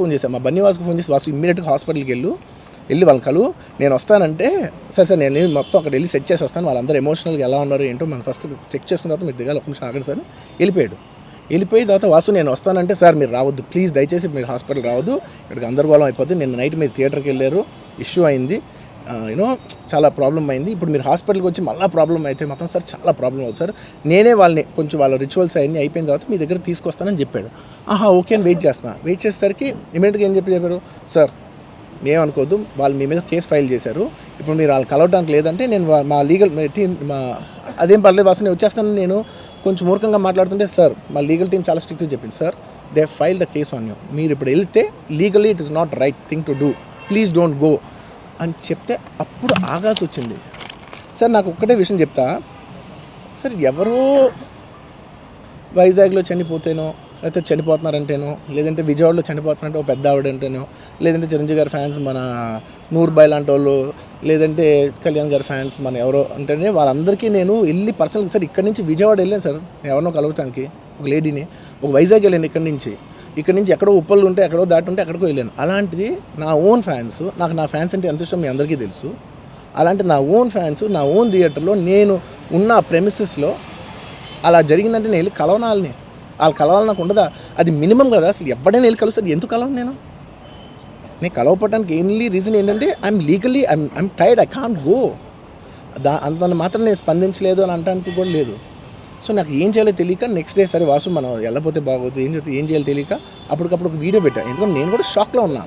Phone చేశాను, మా బన్నీవాసుకు phone చేసి వాసు ఇమ్మీడియట్గా హాస్పిటల్కి వెళ్ళి వాళ్ళని కలువు, నేను వస్తానంటే సరే నేను మొత్తం అక్కడ వెళ్ళి సెట్ చేసి వస్తాను, వాళ్ళందరూ ఎమోషనల్గా ఎలా ఉన్నారు ఏంటో మనం ఫస్ట్ చెక్ చేసుకున్న తర్వాత మీరు దిగాలి, ఒక నిమిషం ఆగండి సార్. వెళ్ళిపోయిన తర్వాత వాసు నేను వస్తానంటే సార్ మీరు రావద్దు ప్లీజ్, దయచేసి మీరు హాస్పిటల్ రావద్దు, ఇక్కడికి గందరగోళం అయిపోద్ది, నిన్న నైట్ మీరు థియేటర్కి వెళ్ళారు, ఇష్యూ అయింది, చాలా ప్రాబ్లం అయింది, ఇప్పుడు మీరు హాస్పిటల్కి వచ్చి మళ్ళీ ప్రాబ్లం అయితే మాత్రం సార్ చాలా ప్రాబ్లం అవుతుంది సార్, నేనే వాళ్ళని కొంచెం వాళ్ళ రిచువల్స్ అవన్నీ అయిపోయిన తర్వాత మీ దగ్గర తీసుకొస్తానని చెప్పాడు. ఓకే అని వెయిట్ చేసేసరికి ఇమీడియట్గా ఏం చెప్పారు, సార్ మేమనుకోవద్దు, వాళ్ళు మీ మీద కేసు ఫైల్ చేశారు, ఇప్పుడు మీరు వాళ్ళు కలవడానికి లేదంటే నేను మా లీగల్ టీం అదేం పర్లేదు వాసు నేను వచ్చేస్తాను, నేను కొంచెం మూర్ఖంగా మాట్లాడుతుంటే సార్ మా లీగల్ టీం చాలా స్ట్రిక్ట్గా చెప్పింది, sir they filed a case on you, మీరు ఇప్పుడు వెళ్తే legally it is not right thing to do, please don't go అని చెప్తే అప్పుడు ఆగాల్సి వచ్చింది. సార్ నాకు ఒక్కటే విషయం చెప్తా సార్, ఎవరో వైజాగ్లో చనిపోతేనో లేకపోతే చనిపోతున్నారంటేనో, లేదంటే విజయవాడలో చనిపోతున్నారంటే ఒక పెద్ద ఆవిడంటేనో, లేదంటే చిరంజీవి గారి ఫ్యాన్స్ మన నూర్బాయ్ లాంటి వాళ్ళు, లేదంటే కళ్యాణ్ గారి ఫ్యాన్స్ మన ఎవరో అంటేనే వాళ్ళందరికీ నేను వెళ్ళి పర్సనల్గా సార్ ఇక్కడి నుంచి విజయవాడ వెళ్ళాను సార్, ఎవరినో కలవటానికి ఒక లేడీని, ఒక వైజాగ్ వెళ్ళాను ఇక్కడి నుంచి ఎక్కడో ఉప్పళ్ళు ఉంటే ఎక్కడో దాటి ఉంటే ఎక్కడికో వెళ్ళాను. అలాంటిది నా ఓన్ ఫ్యాన్స్, నాకు నా ఫ్యాన్స్ అంటే ఎంత ఇష్టం మీ అందరికీ తెలుసు, అలాంటి నా ఓన్ ఫ్యాన్స్ నా ఓన్ థియేటర్లో నేను ఉన్న ప్రెమిసెస్లో అలా జరిగిందంటే నేను వెళ్ళి కలవనాలని, వాళ్ళు కలవాలి నాకు ఉండదా, అది మినిమం కదా, అసలు ఎవడైనా వెళ్ళి కలుస్తుంది, ఎందుకు కలవను నేను కలవపడడానికి ఓన్లీ రీజన్ ఏంటంటే I'm legally I'm tired, I can't go, అంత మాత్రం నేను స్పందించలేదు అని అంటానికి కూడా లేదు. సో నాకు ఏం చేయాలో తెలియక నెక్స్ట్ డే సరే వాసు మనం వెళ్ళకపోతే బాగోదు, ఏం చేయాలో తెలియక అప్పటికప్పుడు ఒక వీడియో పెట్టాను, ఎందుకంటే నేను కూడా షాక్లో ఉన్నా.